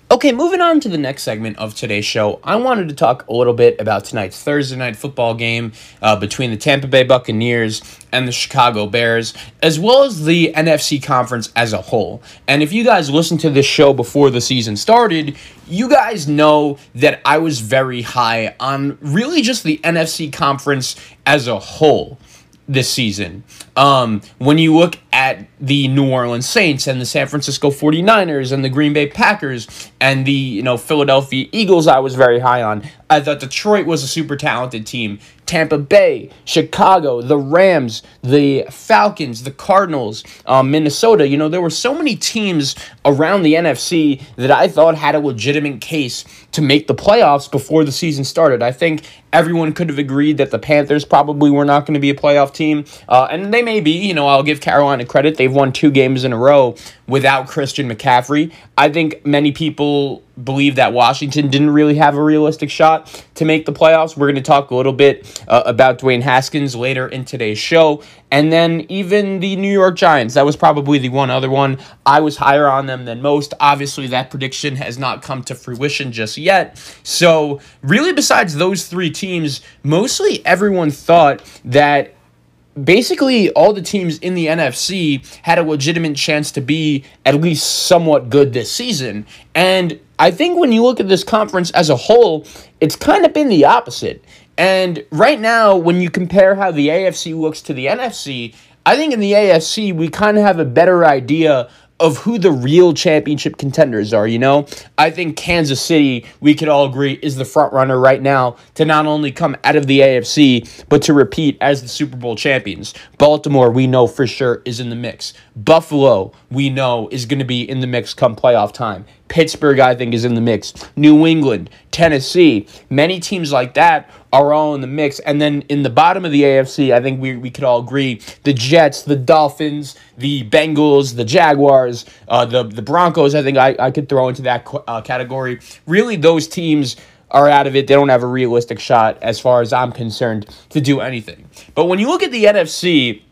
Okay, moving on to the next segment of today's show, I wanted to talk a little bit about tonight's Thursday night football game between the Tampa Bay Buccaneers and the Chicago Bears, as well as the NFC conference as a whole. And if you guys listened to this show before the season started, you guys know that I was very high on really just the NFC conference as a whole this season. When you look at the New Orleans Saints and the San Francisco 49ers and the Green Bay Packers and the Philadelphia Eagles, I was very high on. I thought Detroit was a super talented team. Tampa Bay, Chicago, the Rams, the Falcons, the Cardinals, Minnesota. There were so many teams around the NFC that I thought had a legitimate case to make the playoffs before the season started. I think everyone could have agreed that the Panthers probably were not going to be a playoff team, and they may be. I'll give Carolina credit. They've won 2 games in a row without Christian McCaffrey. I think many people believe that Washington didn't really have a realistic shot to make the playoffs. We're going to talk a little bit about Dwayne Haskins later in today's show. And then even the New York Giants, that was probably the one other one. I was higher on them than most. Obviously, that prediction has not come to fruition just yet. So really, besides those 3 teams, mostly everyone thought that basically all the teams in the NFC had a legitimate chance to be at least somewhat good this season. And I think when you look at this conference as a whole, it's kind of been the opposite. And right now, when you compare how the AFC looks to the NFC, I think in the AFC, we kind of have a better idea of who the real championship contenders are, I think Kansas City, we could all agree, is the front runner right now to not only come out of the AFC, but to repeat as the Super Bowl champions. Baltimore, we know for sure, is in the mix. Buffalo, we know, is going to be in the mix come playoff time. Pittsburgh, I think, is in the mix. New England, Tennessee, many teams like that are all in the mix. And then in the bottom of the AFC, I think we could all agree, the Jets, the Dolphins, the Bengals, the Jaguars, the Broncos, I think I could throw into that category. Really, those teams are out of it. They don't have a realistic shot, as far as I'm concerned, to do anything. But when you look at the NFC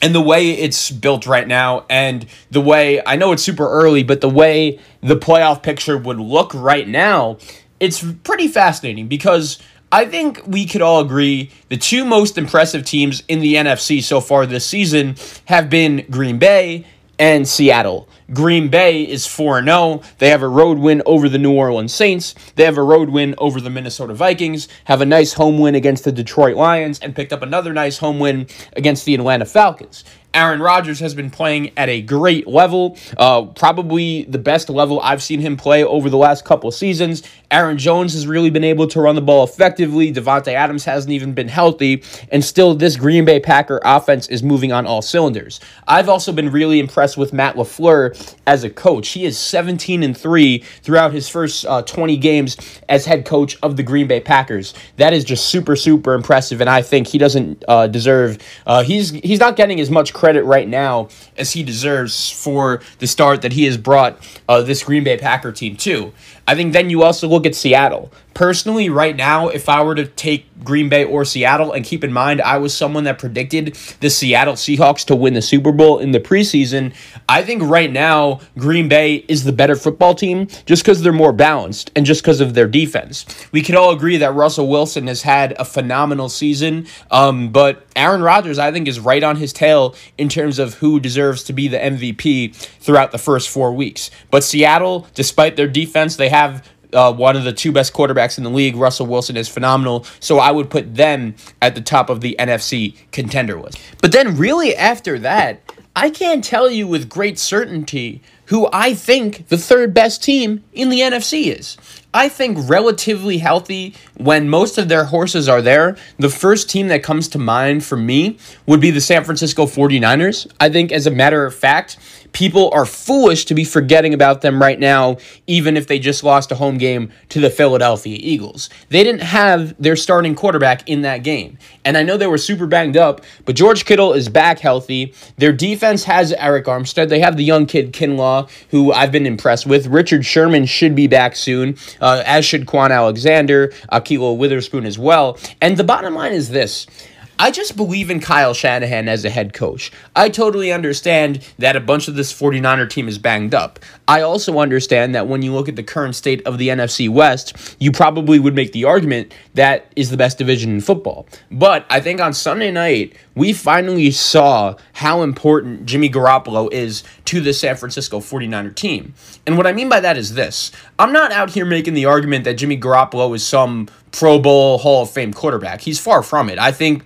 and the way it's built right now, and the way, I know it's super early, but the way the playoff picture would look right now, it's pretty fascinating because I think we could all agree the 2 most impressive teams in the NFC so far this season have been Green Bay and Seattle. Green Bay is 4-0. They have a road win over the New Orleans Saints. They have a road win over the Minnesota Vikings, have a nice home win against the Detroit Lions, and picked up another nice home win against the Atlanta Falcons. Aaron Rodgers has been playing at a great level, probably the best level I've seen him play over the last couple of seasons. Aaron Jones has really been able to run the ball effectively. Devontae Adams hasn't even been healthy, and still this Green Bay Packer offense is moving on all cylinders. I've also been really impressed with Matt LaFleur as a coach. He is 17-3 throughout his first 20 games as head coach of the Green Bay Packers. That is just super, super impressive, and I think he doesn't deserve, he's not getting as much credit right now as he deserves for the start that he has brought this Green Bay Packer team to. I think then you also look at Seattle. Personally, right now, if I were to take Green Bay or Seattle, and keep in mind, I was someone that predicted the Seattle Seahawks to win the Super Bowl in the preseason, I think right now, Green Bay is the better football team just because they're more balanced and just because of their defense. We can all agree that Russell Wilson has had a phenomenal season, but Aaron Rodgers, I think, is right on his tail in terms of who deserves to be the MVP throughout the first 4 weeks. But Seattle, despite their defense, they have one of the 2 best quarterbacks in the league. Russell Wilson is phenomenal, so I would put them at the top of the NFC contender list. But then really after that, I can't tell you with great certainty who I think the 3rd best team in the NFC is. I think relatively healthy, when most of their horses are there, the first team that comes to mind for me would be the San Francisco 49ers. I think, as a matter of fact, people are foolish to be forgetting about them right now, even if they just lost a home game to the Philadelphia Eagles. They didn't have their starting quarterback in that game. And I know they were super banged up, but George Kittle is back healthy. Their defense has Eric Armstead. They have the young kid Kinlaw, who I've been impressed with. Richard Sherman should be back soon, as should Quan Alexander, Ahkello Witherspoon as well. And the bottom line is this. I just believe in Kyle Shanahan as a head coach. I totally understand that a bunch of this 49er team is banged up. I also understand that when you look at the current state of the NFC West, you probably would make the argument that is the best division in football. But I think on Sunday night, we finally saw how important Jimmy Garoppolo is to the San Francisco 49er team. And what I mean by that is this. I'm not out here making the argument that Jimmy Garoppolo is some Pro Bowl Hall of Fame quarterback. He's far from it. I think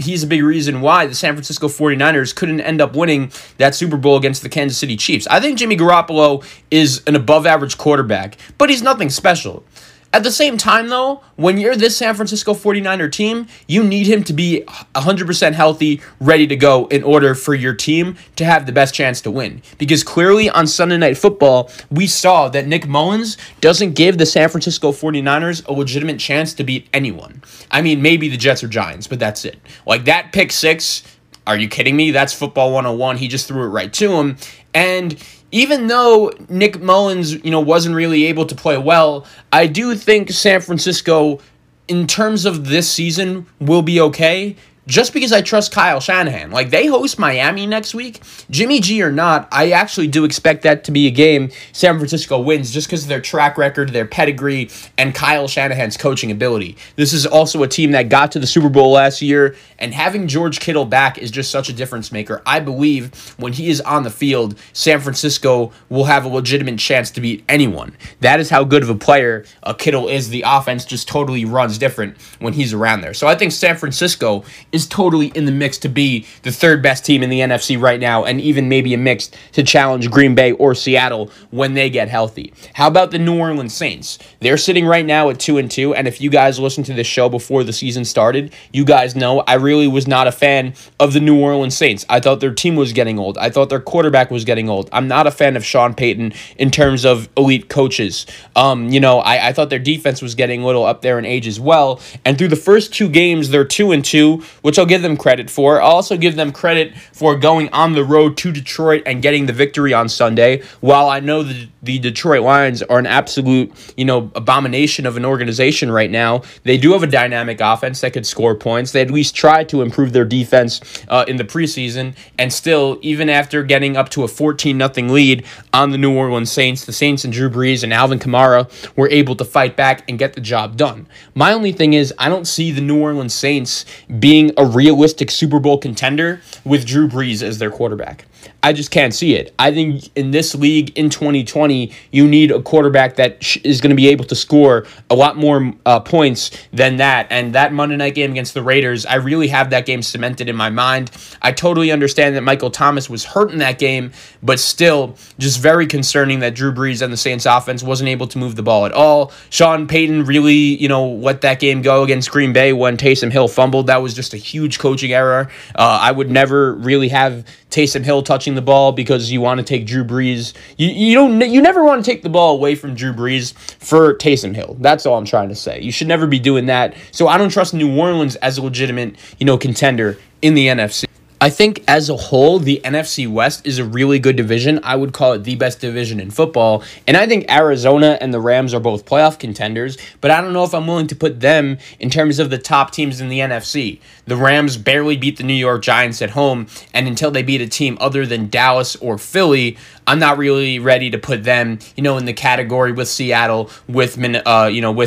he's a big reason why the San Francisco 49ers couldn't end up winning that Super Bowl against the Kansas City Chiefs. I think Jimmy Garoppolo is an above-average quarterback, but he's nothing special. At the same time, though, when you're this San Francisco 49er team, you need him to be 100% healthy, ready to go in order for your team to have the best chance to win. Because clearly on Sunday Night Football, we saw that Nick Mullins doesn't give the San Francisco 49ers a legitimate chance to beat anyone. I mean, maybe the Jets or Giants, but that's it. Like that pick six, are you kidding me? That's football 101. He just threw it right to him. And even though Nick Mullins, wasn't really able to play well, I do think San Francisco, in terms of this season, will be okay. Just because I trust Kyle Shanahan. Like, they host Miami next week. Jimmy G or not, I actually do expect that to be a game San Francisco wins just because of their track record, their pedigree, and Kyle Shanahan's coaching ability. This is also a team that got to the Super Bowl last year, and having George Kittle back is just such a difference maker. I believe when he is on the field, San Francisco will have a legitimate chance to beat anyone. That is how good of a player Kittle is. The offense just totally runs different when he's around there. So I think San Francisco is totally in the mix to be the third best team in the NFC right now, and even maybe a mix to challenge Green Bay or Seattle when they get healthy. How about the New Orleans Saints? They're sitting right now at 2-2, and if you guys listened to this show before the season started, you guys know I really was not a fan of the New Orleans Saints. I thought their team was getting old. I thought their quarterback was getting old. I'm not a fan of Sean Payton in terms of elite coaches. I thought their defense was getting a little up there in age as well, and through the first two games, they're 2-2, which I'll give them credit for. I'll also give them credit for going on the road to Detroit and getting the victory on Sunday. While I know the Detroit Lions are an absolute, abomination of an organization right now, they do have a dynamic offense that could score points. They at least tried to improve their defense in the preseason, and still, even after getting up to a 14-0 lead on the New Orleans Saints, the Saints and Drew Brees and Alvin Kamara were able to fight back and get the job done. My only thing is, I don't see the New Orleans Saints being a realistic Super Bowl contender with Drew Brees as their quarterback. I just can't see it. I think in this league in 2020, you need a quarterback that is going to be able to score a lot more points than that. And that Monday night game against the Raiders, I really have that game cemented in my mind. I totally understand that Michael Thomas was hurt in that game, but still just very concerning that Drew Brees and the Saints offense wasn't able to move the ball at all. Sean Payton really, let that game go against Green Bay when Taysom Hill fumbled. That was just a huge coaching error. I would never really have Taysom Hill touching the ball because you want to take Drew Brees. You never want to take the ball away from Drew Brees for Taysom Hill. That's all I'm trying to say. You should never be doing that. So I don't trust New Orleans as a legitimate, contender in the NFC. I think as a whole, the NFC West is a really good division. I would call it the best division in football. And I think Arizona and the Rams are both playoff contenders, but I don't know if I'm willing to put them in terms of the top teams in the NFC. The Rams barely beat the New York Giants at home, and until they beat a team other than Dallas or Philly, I'm not really ready to put them, in the category with Seattle, with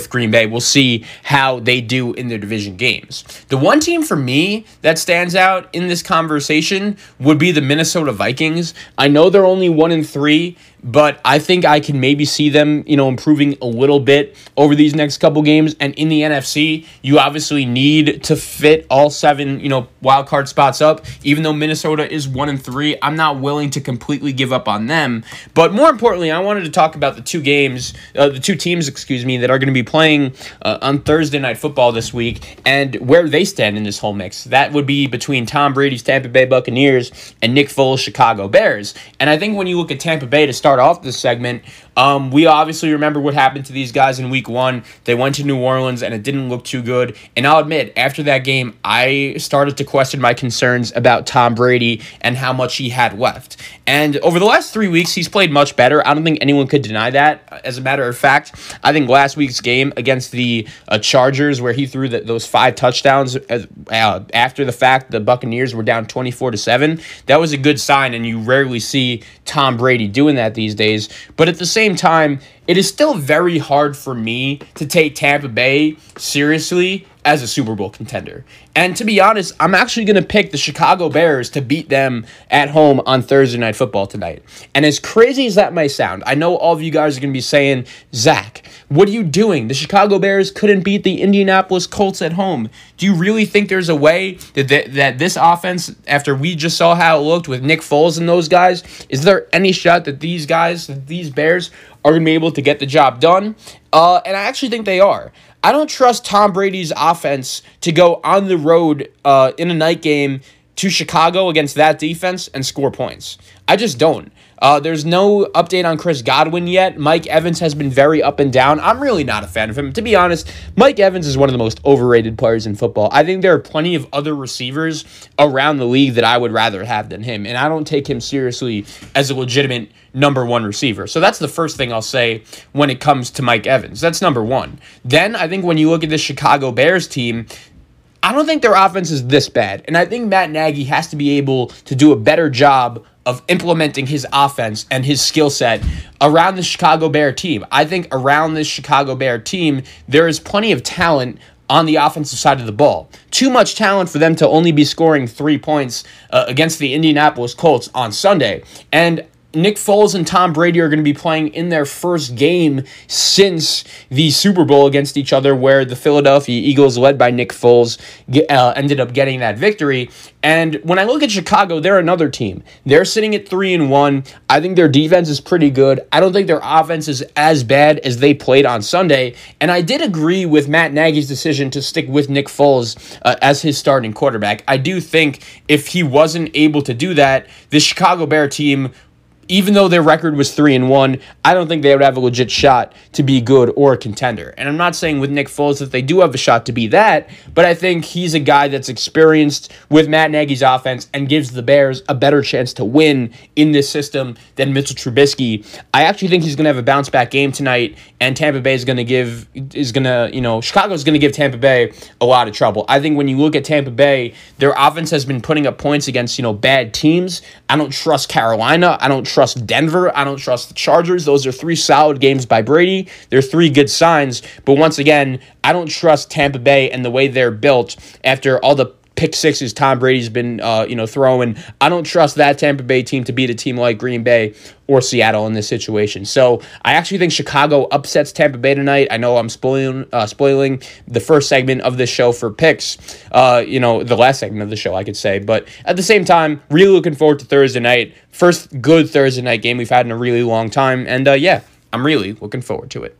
Green Bay. We'll see how they do in their division games. The one team for me that stands out in this conversation would be the Minnesota Vikings. I know they're only 1-3, but I think I can maybe see them, improving a little bit over these next couple games. And in the NFC, you obviously need to fit all 7, wild card spots up. Even though Minnesota is 1-3, I'm not willing to completely give up on them. But more importantly, I wanted to talk about the two teams, that are going to be playing on Thursday Night Football this week and where they stand in this whole mix. That would be between Tom Brady's Tampa Bay Buccaneers and Nick Foles' Chicago Bears. And I think when you look at Tampa Bay to start off this segment, We obviously remember what happened to these guys in week 1. They went to New Orleans, and it didn't look too good. And I'll admit, after that game, I started to question my concerns about Tom Brady and how much he had left. And over the last 3 weeks, he's played much better. I don't think anyone could deny that. As a matter of fact, I think last week's game against the Chargers, where he threw those 5 touchdowns after the fact, the Buccaneers were down 24-7. That was a good sign, and you rarely see Tom Brady doing that these days. But at the same time, it is still very hard for me to take Tampa Bay seriously as a Super Bowl contender. And to be honest, I'm actually going to pick the Chicago Bears to beat them at home on Thursday Night Football tonight. And as crazy as that may sound, I know all of you guys are going to be saying, Zach, what are you doing? The Chicago Bears couldn't beat the Indianapolis Colts at home. Do you really think there's a way that this offense, after we just saw how it looked with Nick Foles and those guys, is there any shot that these Bears, are going to be able to get the job done? And I actually think they are. I don't trust Tom Brady's offense to go on the road in a night game to Chicago against that defense and score points. I just don't. There's no update on Chris Godwin yet. Mike Evans has been very up and down. I'm really not a fan of him. To be honest, Mike Evans is one of the most overrated players in football. I think there are plenty of other receivers around the league that I would rather have than him, and I don't take him seriously as a legitimate number 1 receiver. So that's the first thing I'll say when it comes to Mike Evans. That's number 1. Then I think when you look at the Chicago Bears team, I don't think their offense is this bad. And I think Matt Nagy has to be able to do a better job of implementing his offense and his skill set around the Chicago Bear team. I think around this Chicago Bear team, there is plenty of talent on the offensive side of the ball. Too much talent for them to only be scoring 3 points against the Indianapolis Colts on Sunday. And Nick Foles and Tom Brady are going to be playing in their first game since the Super Bowl against each other, where the Philadelphia Eagles, led by Nick Foles, ended up getting that victory. And when I look at Chicago, they're another team. They're sitting at 3-1. I think their defense is pretty good. I don't think their offense is as bad as they played on Sunday. And I did agree with Matt Nagy's decision to stick with Nick Foles as his starting quarterback. I do think if he wasn't able to do that, the Chicago Bear team, even though their record was 3-1, I don't think they would have a legit shot to be good or a contender. And I'm not saying with Nick Foles that they do have a shot to be that, but I think he's a guy that's experienced with Matt Nagy's offense and gives the Bears a better chance to win in this system than Mitchell Trubisky. I actually think he's going to have a bounce back game tonight, and Chicago's going to give Tampa Bay a lot of trouble. I think when you look at Tampa Bay, their offense has been putting up points against, bad teams. I don't trust Carolina. I don't trust Denver. I don't trust the Chargers. Those are 3 solid games by Brady. They're 3 good signs. But once again, I don't trust Tampa Bay and the way they're built after all the pick sixes Tom Brady's been throwing. I don't trust that Tampa Bay team to beat a team like Green Bay or Seattle in this situation. So I actually think Chicago upsets Tampa Bay tonight. I know I'm spoiling the first segment of this show for picks, the last segment of the show, I could say. But at the same time, really looking forward to Thursday night. First good Thursday night game we've had in a really long time. And I'm really looking forward to it.